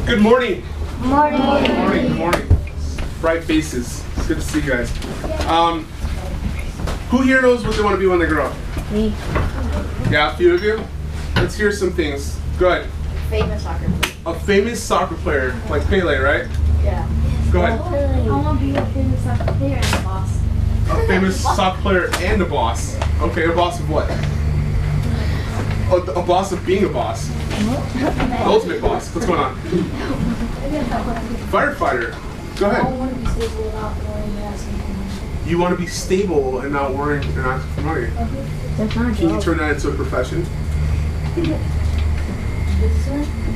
Good morning. Morning. Good morning. Good morning. Bright faces. It's good to see you guys. Who here knows what they want to be when they grow up? Me. Yeah, a few of you? Let's hear some things. Good. Famous soccer player. A famous soccer player, like Pele, right? Yeah. Go ahead. I want to be a famous soccer player and a boss. A famous soccer player and a boss. Okay, a boss of what? A boss of being a boss. The ultimate boss. What's going on? Firefighter. Go I ahead. want to be stable without worrying about something. You want to be stable and not worrying and asking for money. That's not a Can you job. turn that into a profession?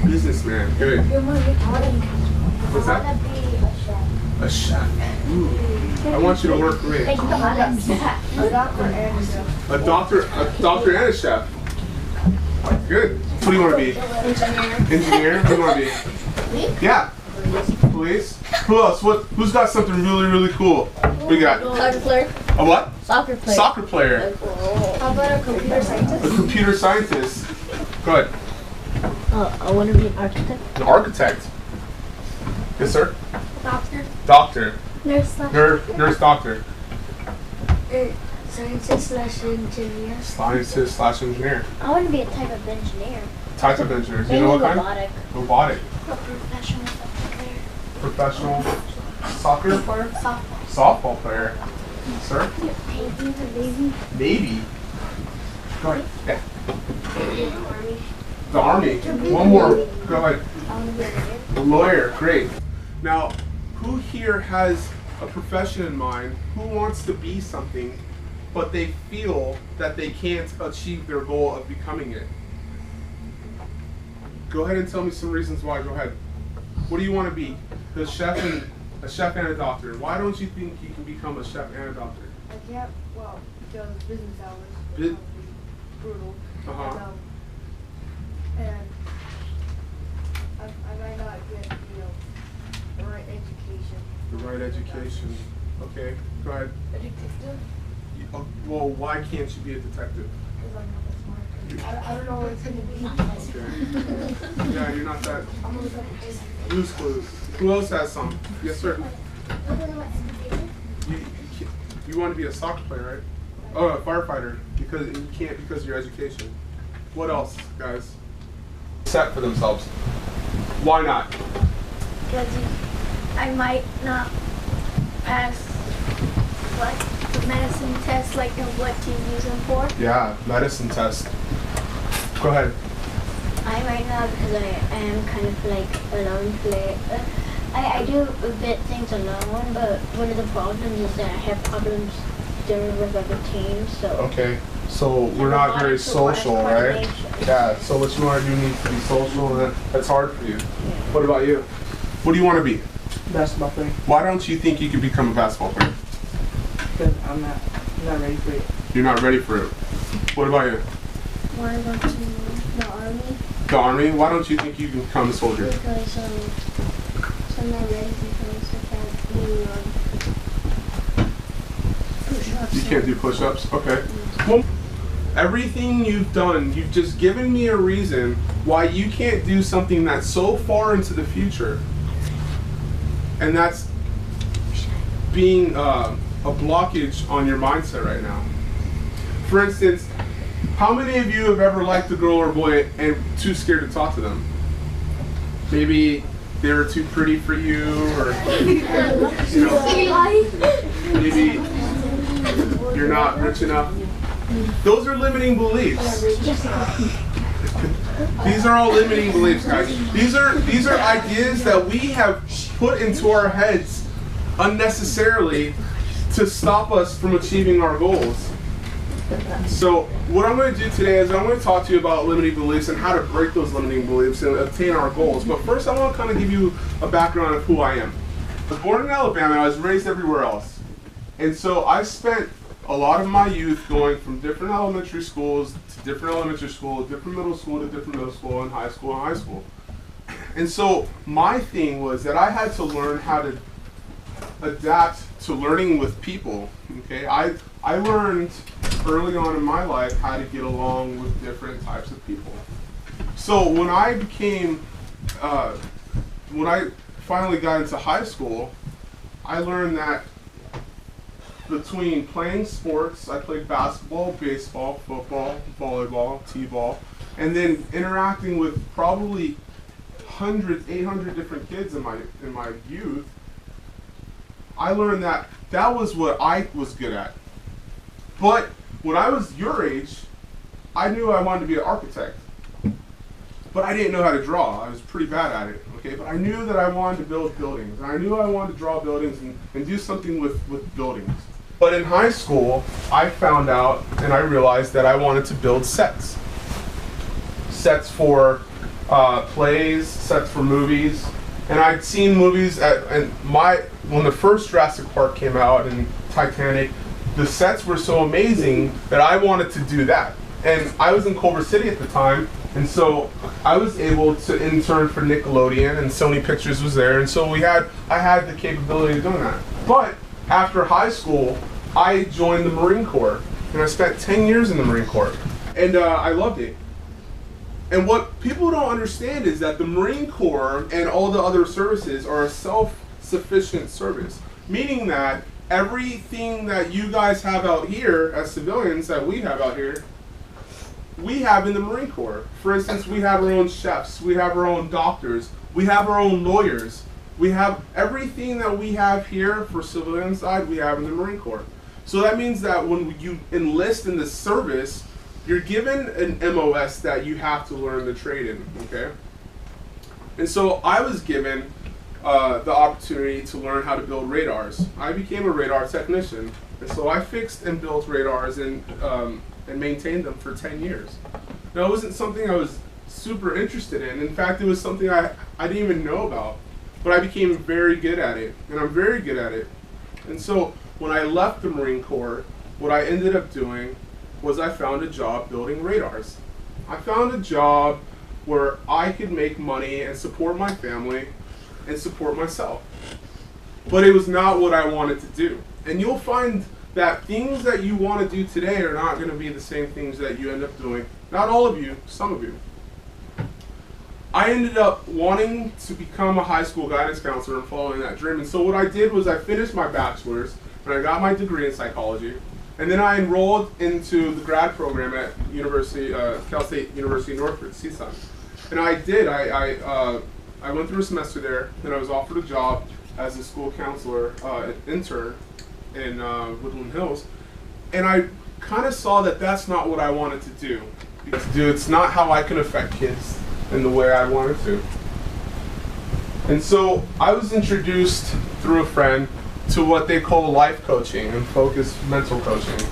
Businessman. Good. What's that? A chef. Ooh. I want you to work for me. A doctor and a chef. A doctor and a chef. Good. What do you want to be? Engineer. What do you want to be? Yeah. Police. Who else? Who's got something really, really cool? What you got? Soccer player. A what? Soccer player. Soccer player. How about a computer scientist? A computer scientist. Go ahead. I want to be an architect. An architect. Yes, sir. Doctor. Doctor. Nurse. Nurse doctor. Scientist/engineer. Scientist/engineer. I want to be a type of engineer. Types of engineers. You know what kind? Robotic. Robotic. A professional soccer player. Professional soccer player? Softball. Softball player. Sir? Maybe. Navy. Go ahead. Yeah. Army. The Army. One more. Go ahead. I want to be a lawyer. A lawyer. Great. Now, who here has a profession in mind? Who wants to be something, but they feel that they can't achieve their goal of becoming it? Go ahead and tell me some reasons why. Go ahead. What do you want to be? A chef and a doctor. Why don't you think you can become a chef and a doctor? I can't, well, because business hours Bus- would be brutal. Uh-huh. And I might not get, the right education. The right education. Okay, go ahead. A detective? Well, why can't you be a detective? Because I'm not that smart. I don't know what it's going to be. Okay. Yeah, you're not that. I'm going to look up this. Blue's Clues. Who else has some? Yes, sir. You want to be a soccer player, right? Oh, a firefighter. Because you can't because of your education. What else, guys? Set for themselves. Why not? Because I might not pass the medicine test, like what to use them for. Yeah, medicine test. Go ahead. I might not because I am kind of like alone play. I do a bit things alone, but one of the problems is that I have problems dealing with other teams. So Okay. So we're not very social, right? Yeah. So what you want to do needs to be social, and that's hard for you. What about you? What do you want to be? Basketball player. Why don't you think you could become a basketball player? Because I'm not ready for it. You're not ready for it. What about you? Want to go to the army The Army? Why don't you think you can become a soldier? because I'm not ready because I can't do push-ups. You can't do push-ups? Okay. Well, everything you've done, you've just given me a reason why you can't do something that's so far into the future. And that's being a blockage on your mindset right now. For instance, how many of you have ever liked a girl or boy and too scared to talk to them? Maybe they were too pretty for you, or maybe you're not rich enough. Those are limiting beliefs. These are all limiting beliefs, guys. These are ideas that we have put into our heads unnecessarily to stop us from achieving our goals. So what I'm going to do today is I'm going to talk to you about limiting beliefs and how to break those limiting beliefs and obtain our goals. But first I want to kind of give you a background of who I am. I was born in Alabama. I was raised everywhere else. And so I spent a lot of my youth going from different elementary schools to different elementary school, different middle school to different middle school, and high school and high school. And so my thing was that I had to learn how to adapt to learning with people. Okay, I learned early on in my life how to get along with different types of people. So when I became when I finally got into high school, I learned that between playing sports, I played basketball, baseball, football, volleyball, t-ball, and then interacting with probably 800 different kids in my youth, I learned that that was what I was good at. But when I was your age, I knew I wanted to be an architect. But I didn't know how to draw. I was pretty bad at it, okay? But I knew that I wanted to build buildings. And I knew I wanted to draw buildings and do something with buildings. But in high school, I found out and I realized that I wanted to build sets. Sets for plays, sets for movies. And I'd seen movies when the first Jurassic Park came out and Titanic, the sets were so amazing that I wanted to do that. And I was in Culver City at the time, and so I was able to intern for Nickelodeon, and Sony Pictures was there, and so I had the capability of doing that. But after high school, I joined the Marine Corps, and I spent 10 years in the Marine Corps, and I loved it. And what people don't understand is that the Marine Corps and all the other services are a self-sufficient service, meaning that everything that you guys have out here as civilians that we have out here, we have in the Marine Corps. For instance, we have our own chefs, we have our own doctors, we have our own lawyers. We have everything that we have here for civilian side, we have in the Marine Corps. So that means that when you enlist in the service, you're given an MOS that you have to learn the trade in, okay? And so I was given the opportunity to learn how to build radars. I became a radar technician, and so I fixed and built radars and maintained them for 10 years. Now, it wasn't something I was super interested in. In fact, it was something I didn't even know about, but I became very good at it, and I'm very good at it. And so when I left the Marine Corps, what I ended up doing was I found a job building radars. I found a job where I could make money and support my family and support myself. But it was not what I wanted to do. And you'll find that things that you want to do today are not going to be the same things that you end up doing. Not all of you, some of you. I ended up wanting to become a high school guidance counselor and following that dream. And so what I did was I finished my bachelor's and I got my degree in psychology. And then I enrolled into the grad program at Cal State University Northridge, Seaside. And I did. I went through a semester there, then I was offered a job as a school counselor, an intern in Woodland Hills. And I kind of saw that that's not what I wanted to do. It's not how I can affect kids in the way I wanted to. And so I was introduced through a friend to what they call life coaching and focused mental coaching.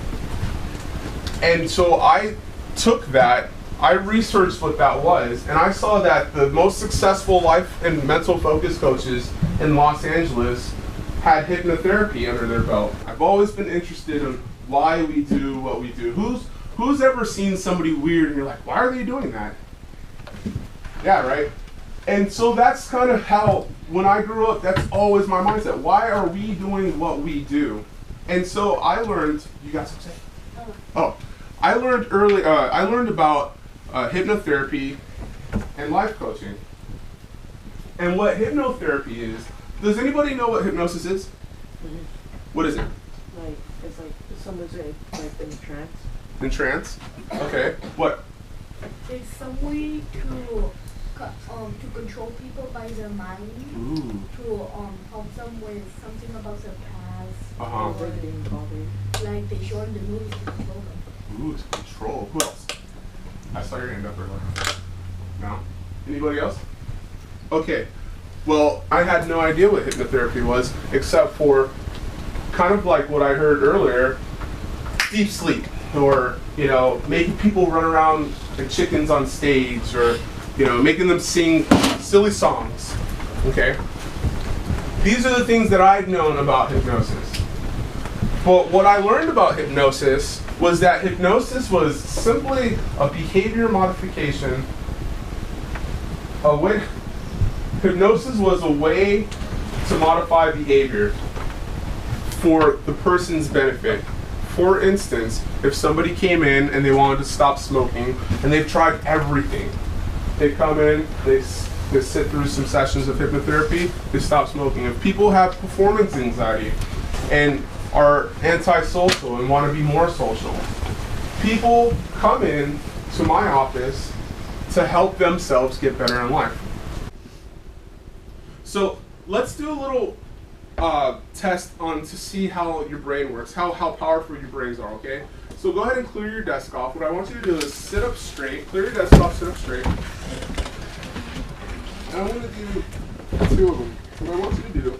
And so I took that, I researched what that was, and I saw that the most successful life and mental focus coaches in Los Angeles had hypnotherapy under their belt. I've always been interested in why we do what we do. Who's ever seen somebody weird and you're like, why are they doing that? Yeah, right? And so that's kind of how, when I grew up, that's always my mindset. Why are we doing what we do? And so I learned, you got something to say? Oh, I learned about hypnotherapy and life coaching. And what hypnotherapy is, does anybody know what hypnosis is? Mm-hmm. What is it? It's like someone's in trance. In trance? Okay. What? It's some way to control people by their mind. Ooh. To help them with something about their past. Uh-huh. Or like they show them the movies to control them. Ooh, to control. Who else? I saw your hand up earlier. No? Anybody else? Okay. Well, I had no idea what hypnotherapy was, except for kind of like what I heard earlier, deep sleep, or, you know, making people run around like chickens on stage, or, you know, making them sing silly songs, okay? These are the things that I'd known about hypnosis. But what I learned about hypnosis was that hypnosis was simply a behavior modification. Hypnosis was a way to modify behavior for the person's benefit. For instance, if somebody came in and they wanted to stop smoking and they've tried everything, they come in, they that sit through some sessions of hypnotherapy, they stop smoking. If people have performance anxiety and are antisocial and want to be more social, people come in to my office to help themselves get better in life. So let's do a little test on to see how your brain works, how powerful your brains are, okay? So go ahead and clear your desk off. What I want you to do is sit up straight, clear your desk off, sit up straight. And I want to do 2 of them. What I want you to do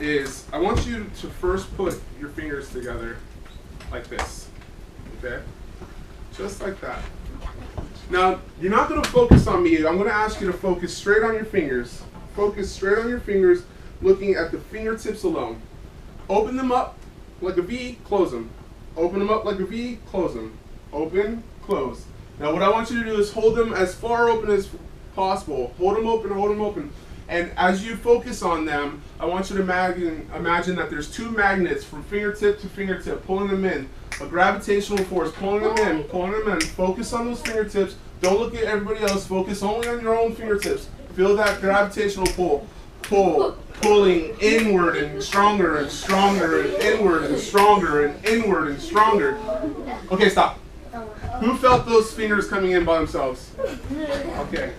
is I want you to first put your fingers together like this, okay? Just like that. Now, you're not going to focus on me. I'm going to ask you to focus straight on your fingers. Focus straight on your fingers, looking at the fingertips alone. Open them up like a V, close them. Open them up like a V, close them. Open, close. Now what I want you to do is hold them as far open as possible. Hold them open, hold them open. And as you focus on them, I want you to imagine that there's 2 magnets from fingertip to fingertip, pulling them in. A gravitational force, pulling them in, pulling them in. Focus on those fingertips. Don't look at everybody else. Focus only on your own fingertips. Feel that gravitational pull. Pulling inward and stronger and stronger and inward and stronger and inward and stronger. Okay, stop. Who felt those fingers coming in by themselves? Okay.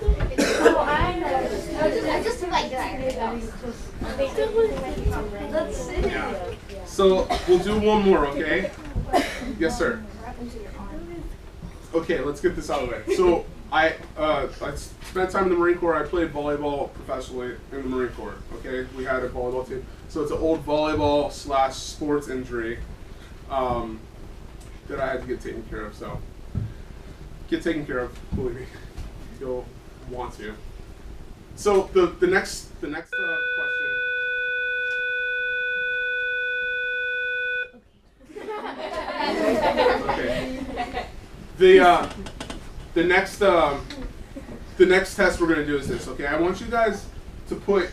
I just like that. Yeah. So we'll do one more, okay? Yes, sir. Okay, let's get this out of the way. So I spent time in the Marine Corps. I played volleyball professionally in the Marine Corps. Okay, we had a volleyball team. So it's an old volleyball / sports injury that I had to get taken care of. So get taken care of, believe me. You'll want to. So the next question. Okay. The next test we're going to do is this, okay? I want you guys to put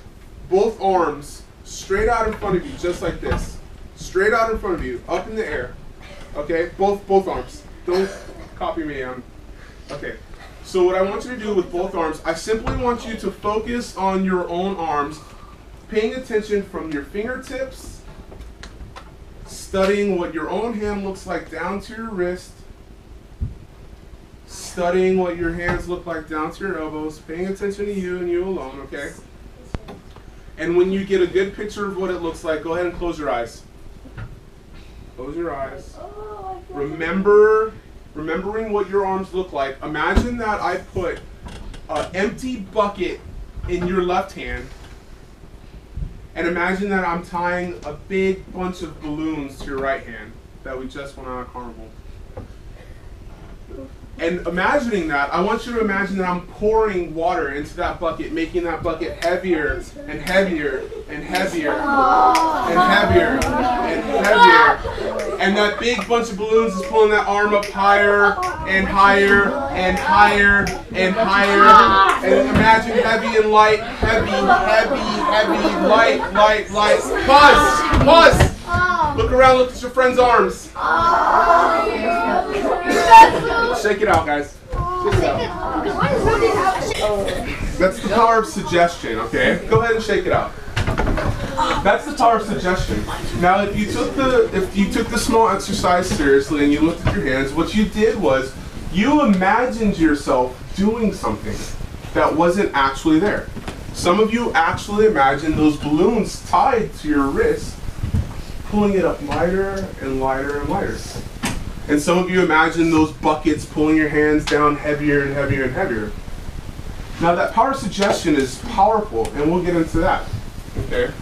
both arms straight out in front of you, just like this. Straight out in front of you, up in the air. Okay? Both arms. Don't copy me. Okay. So what I want you to do with both arms, I simply want you to focus on your own arms, paying attention from your fingertips, studying what your own hand looks like down to your wrist, studying what your hands look like down to your elbows, paying attention to you and you alone, okay? And when you get a good picture of what it looks like, go ahead and close your eyes. Close your eyes. Remembering what your arms look like. Imagine that I put an empty bucket in your left hand, and imagine that I'm tying a big bunch of balloons to your right hand that we just went on a carnival. And imagining that, I want you to imagine that I'm pouring water into that bucket, making that bucket heavier and heavier and heavier and heavier and heavier. And that big bunch of balloons is pulling that arm up higher and higher and higher and higher. And imagine heavy and light, heavy, heavy, heavy, light, light, light. Pause! Pause! Look around, look at your friend's arms. Shake it out, guys. Shake it out. That's the power of suggestion, okay? Go ahead and shake it out. That's the power of suggestion. Now, if you took the small exercise seriously and you looked at your hands, what you did was you imagined yourself doing something that wasn't actually there. Some of you actually imagined those balloons tied to your wrist, pulling it up lighter and lighter and lighter. And some of you imagine those buckets pulling your hands down heavier and heavier and heavier. Now that power of suggestion is powerful, and we'll get into that. Okay.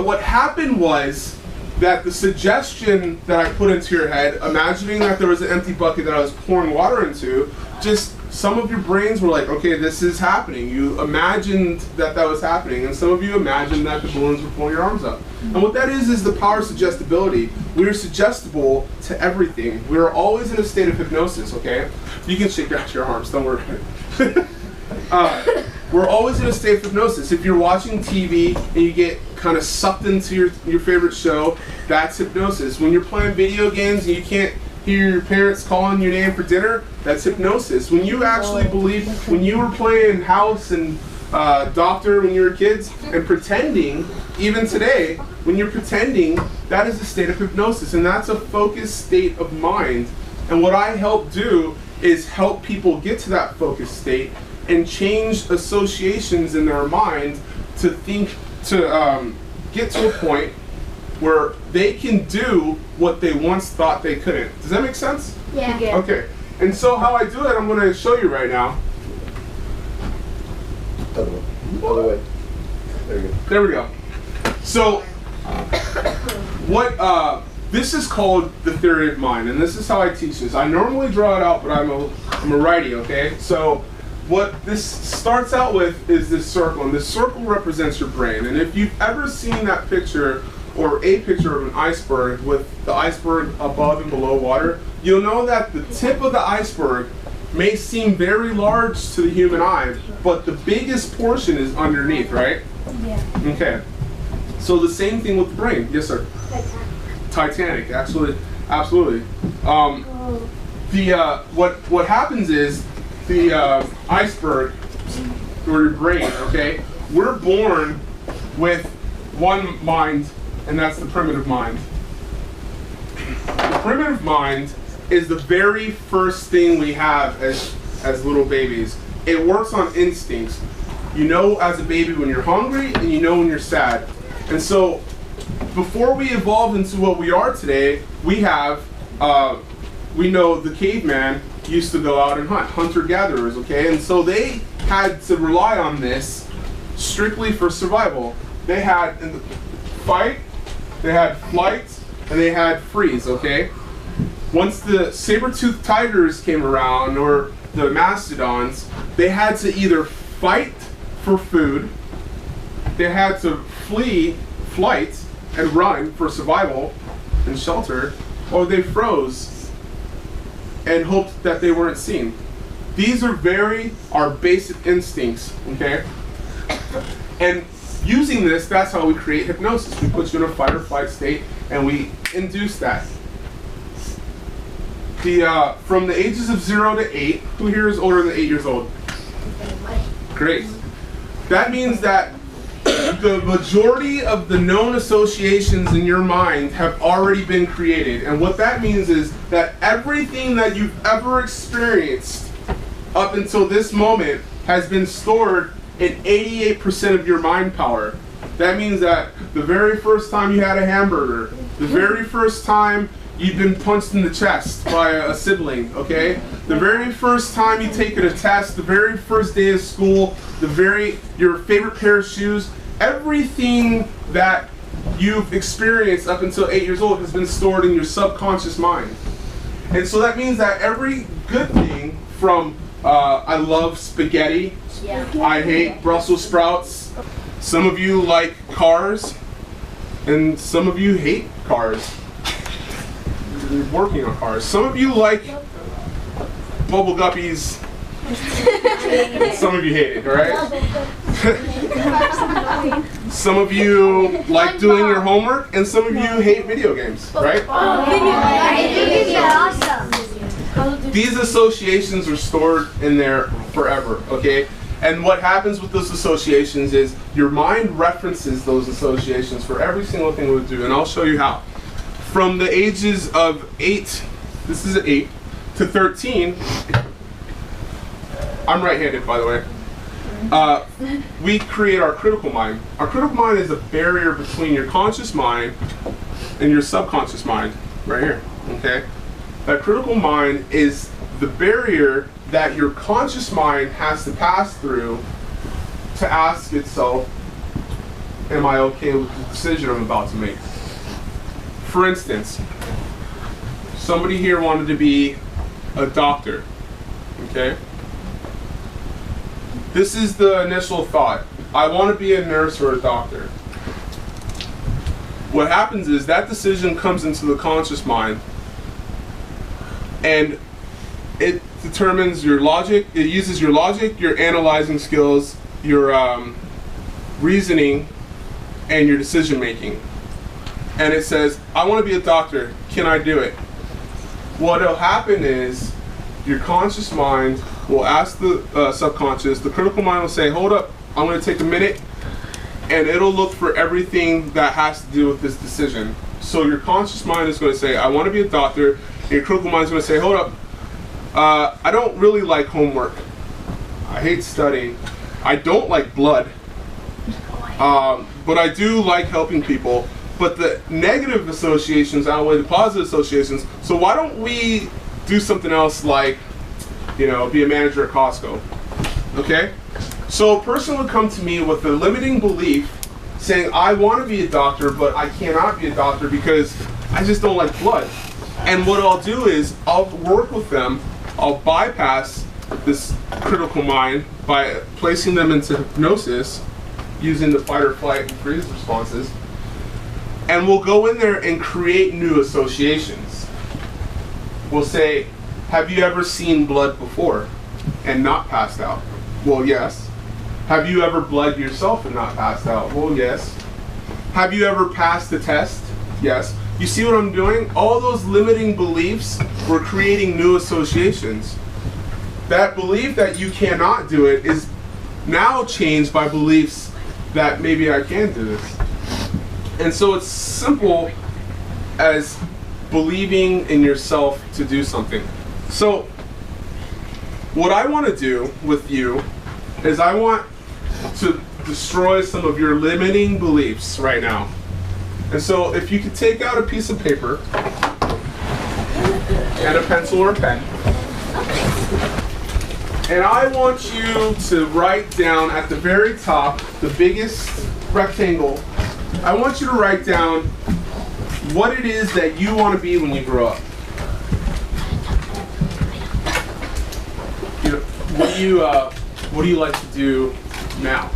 What happened was that the suggestion that I put into your head, imagining that there was an empty bucket that I was pouring water into, just some of your brains were like, okay, this is happening. You imagined that was happening, and some of you imagined that the balloons were pulling your arms up. And what that is the power of suggestibility. We are suggestible to everything. We are always in a state of hypnosis, okay? You can shake out your arms, don't worry. We're always in a state of hypnosis. If you're watching TV and you get kind of sucked into your favorite show, that's hypnosis. When you're playing video games and you can't hear your parents calling your name for dinner, that's hypnosis. When you actually believe, when you were playing house and doctor when you were kids and pretending, even today, when you're pretending, that is a state of hypnosis, and that's a focused state of mind. And what I help do is help people get to that focused state and change associations in their mind to think, to get to a point where they can do what they once thought they couldn't. Does that make sense? Yeah. Okay. And so how I do it, I'm going to show you right now. Other way. There you go. There we go. So what this is called the theory of mind, and this is how I teach this. I normally draw it out, but I'm a righty, okay? So what this starts out with is this circle, and this circle represents your brain. And if you've ever seen that picture or a picture of an iceberg with the iceberg above and below water, you'll know that the tip of the iceberg may seem very large to the human eye, but the biggest portion is underneath, right? Yeah. Okay. So the same thing with the brain. Yes, sir. Titanic. Absolutely. Absolutely. What happens is the iceberg or your brain. Okay. We're born with one mind, and that's the primitive mind. The primitive mind is the very first thing we have as little babies. It works on instincts. You know as a baby when you're hungry, and you know when you're sad. And so before we evolved into what we are today, we know the caveman used to go out and hunt, hunter-gatherers, okay? And so they had to rely on this strictly for survival. They had fight, they had flight, and they had freeze, okay? Once the saber-toothed tigers came around, or the mastodons, they had to either fight for food, they had to flight, and run for survival and shelter, or they froze and hoped that they weren't seen. These are our basic instincts, okay? And using this, that's how we create hypnosis. We put you in a fight or flight state, and we induce that. From the ages of 0 to 8, who here is older than 8 years old? Great. That means that the majority of the known associations in your mind have already been created. And what that means is that everything that you've ever experienced up until this moment has been stored in 88% of your mind power. That means that the very first time you had a hamburger, the very first time you've been punched in the chest by a sibling, okay? The very first time you taken a test, the very first day of school, your favorite pair of shoes, everything that you've experienced up until 8 years old has been stored in your subconscious mind. And so that means that every good thing from, I love spaghetti, I hate Brussels sprouts, some of you like cars, and some of you hate cars. You're working on cars. Some of you like bubble guppies, and some of you hate it, alright? Some of you like doing your homework, and some of you hate video games, right? These associations are stored in there forever, okay? And what happens with those associations is your mind references those associations for every single thing we do, and I'll show you how. From the ages of 8, this is 8, to 13, I'm right-handed, by the way, we create our critical mind. Our critical mind is a barrier between your conscious mind and your subconscious mind, right here, okay? That critical mind is the barrier that your conscious mind has to pass through to ask itself, am I okay with the decision I'm about to make? For instance, somebody here wanted to be a doctor, okay? This is the initial thought. I want to be a nurse or a doctor. What happens is that decision comes into the conscious mind, and it determines your logic, it uses your logic, your analyzing skills, your reasoning, and your decision making. And it says, I want to be a doctor, can I do it? what'll happen is your conscious mind will ask the subconscious, the critical mind will say, hold up, I'm going to take a minute, and it'll look for everything that has to do with this decision. So your conscious mind is going to say, I want to be a doctor, and your critical mind is going to say, hold up, I don't really like homework. I hate studying. I don't like blood. But I do like helping people. But the negative associations outweigh the positive associations. So why don't we do something else like, be a manager at Costco? Okay? So a person would come to me with a limiting belief saying, I want to be a doctor, but I cannot be a doctor because I just don't like blood. And what I'll do is I'll work with them. I'll bypass this critical mind by placing them into hypnosis using the fight or flight and freeze responses. And we'll go in there and create new associations. We'll say, have you ever seen blood before and not passed out? Well, yes. Have you ever bled yourself and not passed out? Well, yes. Have you ever passed the test? Yes. You see what I'm doing? All those limiting beliefs, we're creating new associations. That belief that you cannot do it is now changed by beliefs that maybe I can do this. And so it's simple as believing in yourself to do something. So what I want to do with you is I want to destroy some of your limiting beliefs right now. And so if you could take out a piece of paper and a pencil or a pen, and I want you to write down at the very top, the biggest rectangle, I want you to write down what it is that you want to be when you grow up. What do you like to do now?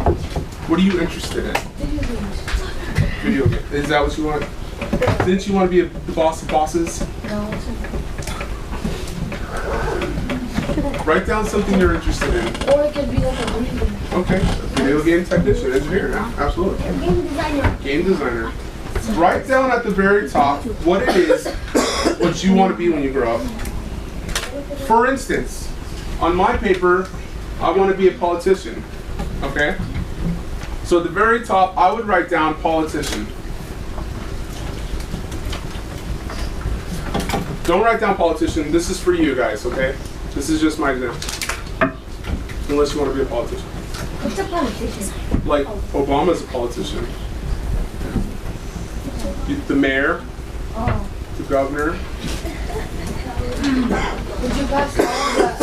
What are you interested in? Video games. Is that what you want? Didn't you want to be the boss of bosses? No. Write down something you're interested in. Or it could be like a video game. Okay. Video game technician, engineer, yeah, absolutely. Game designer. Game designer. Write down at the very top what it is, what you want to be when you grow up. For instance, on my paper, I want to be a politician. Okay? So at the very top, I would write down politician. Don't write down politician. This is for you guys, okay? This is just my example. Unless you want to be a politician. What's a politician? Like Obama's a politician. The mayor, Oh. the governor. Would you guys know that?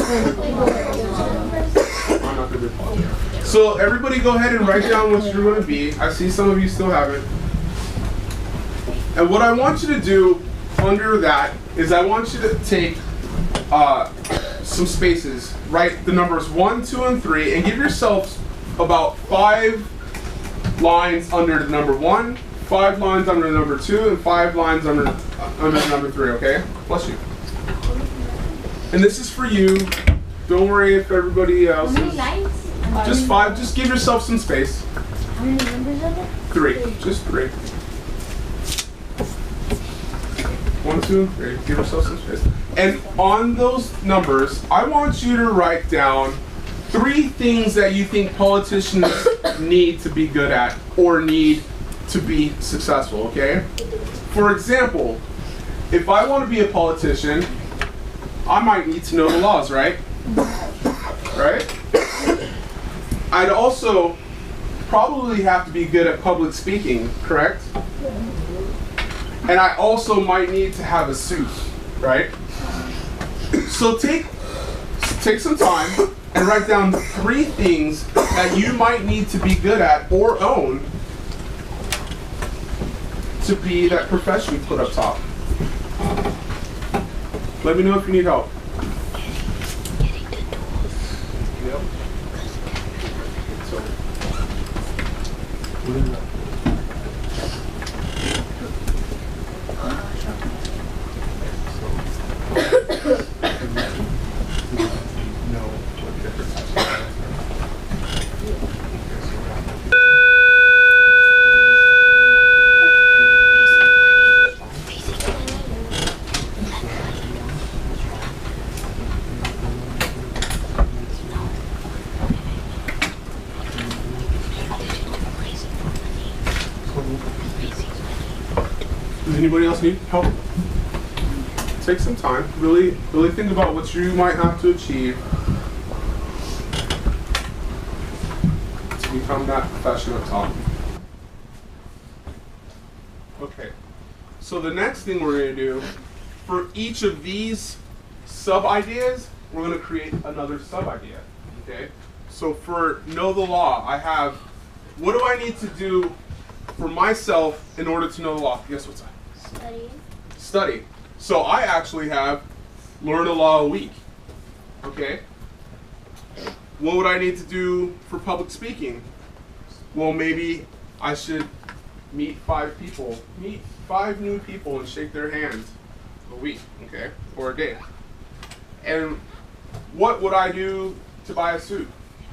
I'm not going to be a politician. So everybody go ahead and write down what you're going to be. I see some of you still have it. And what I want you to do under that is I want you to take some spaces, write the numbers 1, 2, and 3, and give yourself about 5 lines under the number 1, 5 lines under the number 2, and 5 lines under the number 3, okay? Bless you. And this is for you. Don't worry if everybody else How many is. lines? Just 5, just give yourself some space. How many numbers are there? 3, just 3. 1, 2, and 3. Give yourself some space. And on those numbers, I want you to write down 3 things that you think politicians need to be good at or need to be successful, okay? For example, if I want to be a politician, I might need to know the laws, right? Right? I'd also probably have to be good at public speaking, correct? And I also might need to have a suit, right? So take some time and write down 3 things that you might need to be good at or own to be that profession you put up top. Let me know if you need help. Yep. So, anybody else need help? Take some time. Really think about what you might have to achieve to become that professional at top. Okay. So the next thing we're going to do, for each of these sub-ideas, we're going to create another sub-idea. Okay? So for know the law, I have, what do I need to do for myself in order to know the law? Guess what's that? Study. So I actually have learn a law a week. Okay? What would I need to do for public speaking? Well, maybe I should meet 5 people. Meet 5 new people and shake their hands a week, okay? Or a day. And what would I do to buy a suit?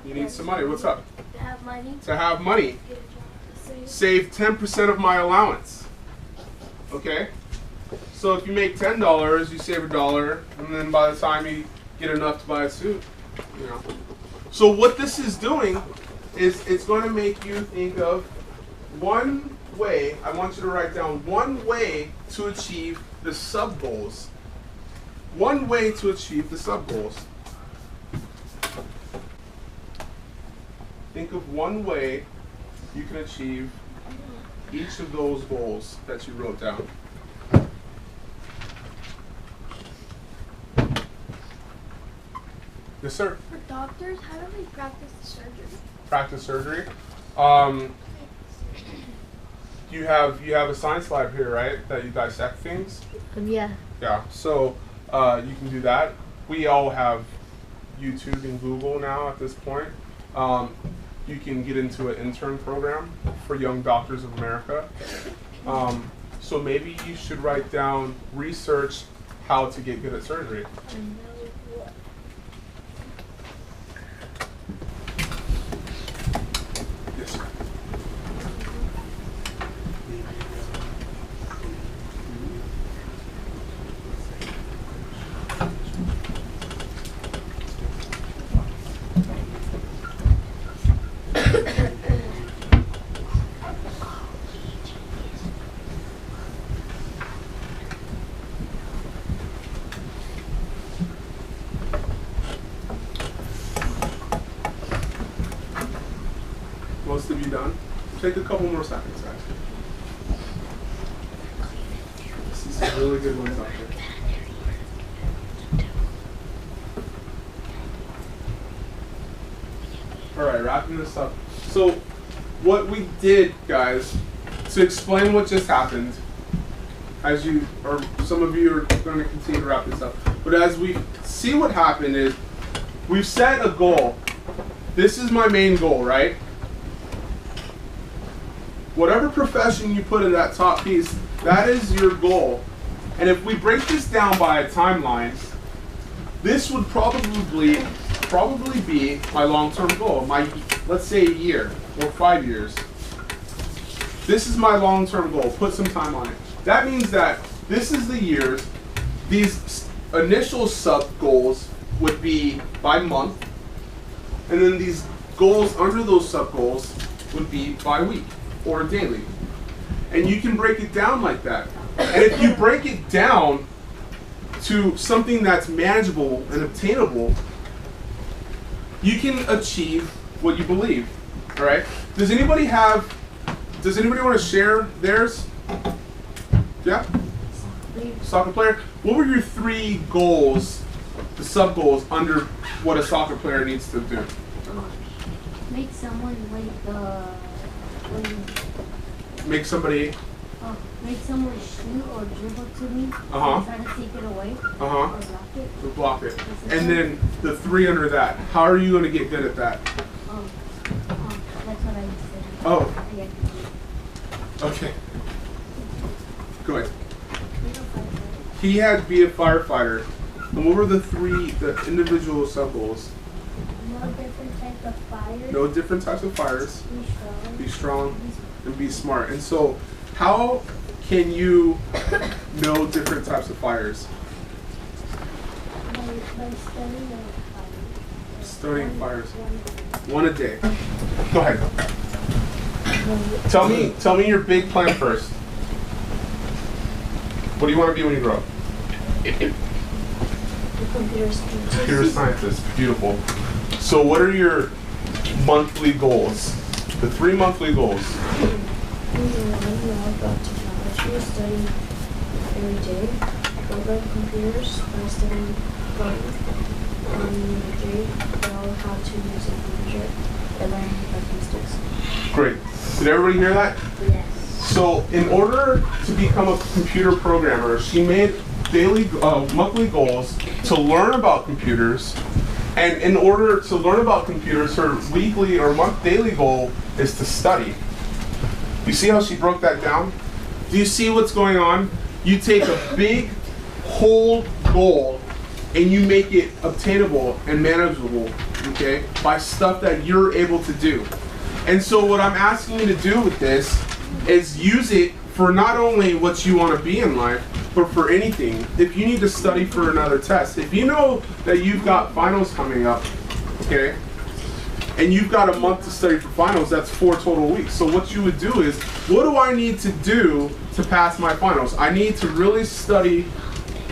You need some money. What's up? To have money. To have money. Save 10% of my allowance. Okay? So if you make $10, you save $1, and then by the time you get enough to buy a suit, you know. So what this is doing is it's going to make you think of one way. I want you to write down one way to achieve the sub goals. One way to achieve the sub goals. Think of one way you can achieve each of those goals that you wrote down. Yes, sir. For doctors, how do they practice surgery? Practice surgery. You have a science lab here, right? That you dissect things. Yeah. Yeah. So you can do that. We all have YouTube and Google now at this point. You can get into an intern program for Young Doctors of America. So maybe you should write down research how to get good at surgery. Yes, sir. Most of you done? Take a couple more seconds, guys. I see some really good ones out there. Alright, wrapping this up. So, what we did, guys, to explain what just happened, as you, or some of you are going to continue to wrap this up, but as we see what happened is, we've set a goal. This is my main goal, right? Whatever profession you put in that top piece, that is your goal. And if we break this down by a timeline, this would probably be my long-term goal. My, let's say, a year or 5 years. This is my long-term goal. Put some time on it. That means that this is the years. These initial sub-goals would be by month. And then these goals under those sub-goals would be by week or daily. And you can break it down like that. And if you break it down to something that's manageable and obtainable, you can achieve what you believe. All right? Does anybody want to share theirs? Yeah? Soccer player? What were your 3 goals, the sub-goals, under what a soccer player needs to do? Make someone Make somebody... make someone shoot or dribble to me. Uh-huh. Try to take it away. Uh-huh. Or block it. To block it. And then the 3 under that. How are you going to get good at that? That's what I said. Oh. Yeah. Okay. Go ahead. He had to be a firefighter. And what were the individual sub-goals? No different types of fires. No different types of fires. Be strong. And be smart. And so, how can you know different types of fires? By studying the fires. Studying fires. One a day. Go ahead. Tell me your big plan first. What do you want to be when you grow up? Computer science. Computer scientist. Beautiful. So what are your monthly goals? The 3 monthly goals. Learn more about technology, study every day, program computers by studying coding. Number 3, know how to use a computer and learn about mistakes. Great. Did everybody hear that? Yes. So in order to become a computer programmer, she made monthly goals to learn about computers. And in order to learn about computers, her weekly or daily goal is to study. You see how she broke that down? Do you see what's going on? You take a big whole goal and you make it obtainable and manageable, okay, by stuff that you're able to do. And so what I'm asking you to do with this is use it for not only what you want to be in life, but for anything. If you need to study for another test, if you know that you've got finals coming up, okay, and you've got a month to study for finals, that's 4 total weeks. So what you would do is, what do I need to do to pass my finals? I need to really study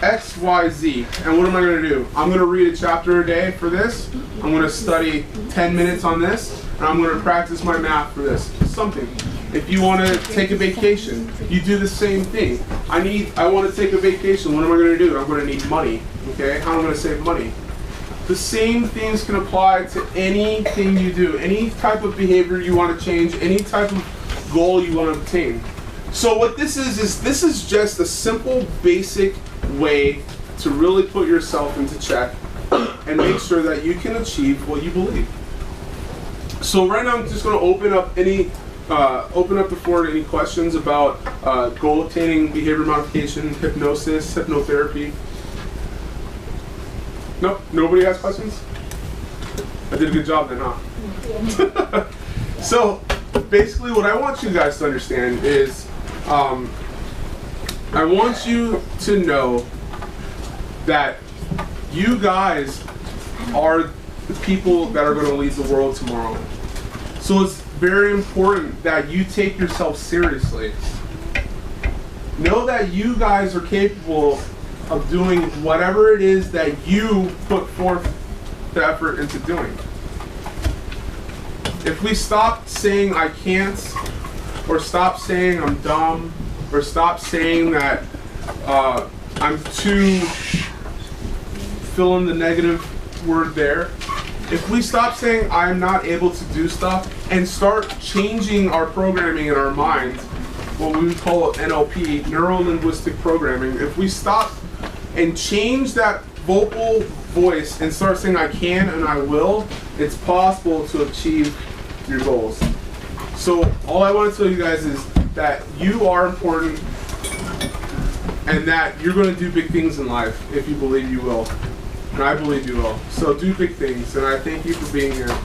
X, Y, Z. And what am I going to do? I'm going to read a chapter a day for this. I'm going to study 10 minutes on this. And I'm going to practice my math for this. Something. If you want to take a vacation, you do the same thing. I want to take a vacation. What am I going to do? I'm going to need money. Okay? How am I going to save money? The same things can apply to anything you do. Any type of behavior you want to change, any type of goal you want to obtain. So what this is this is just a simple, basic way to really put yourself into check and make sure that you can achieve what you believe. So right now I'm just going to open up the floor to any questions about goal attaining, behavior modification, hypnosis, hypnotherapy. Nope, nobody has questions? I did a good job then, huh? Yeah. So basically what I want you guys to understand is I want you to know that you guys are the people that are going to lead the world tomorrow. So it's very important that you take yourself seriously. Know that you guys are capable of doing whatever it is that you put forth the effort into doing. If we stop saying I can't, or stop saying I'm dumb, or stop saying that I'm too, fill in the negative word there. If we stop saying I'm not able to do stuff and start changing our programming in our mind, what we would call NLP, neuro-linguistic programming, if we stop and change that vocal voice and start saying I can and I will, it's possible to achieve your goals. So all I want to tell you guys is that you are important and that you're going to do big things in life if you believe you will. And I believe you will. So do big things, and I thank you for being here.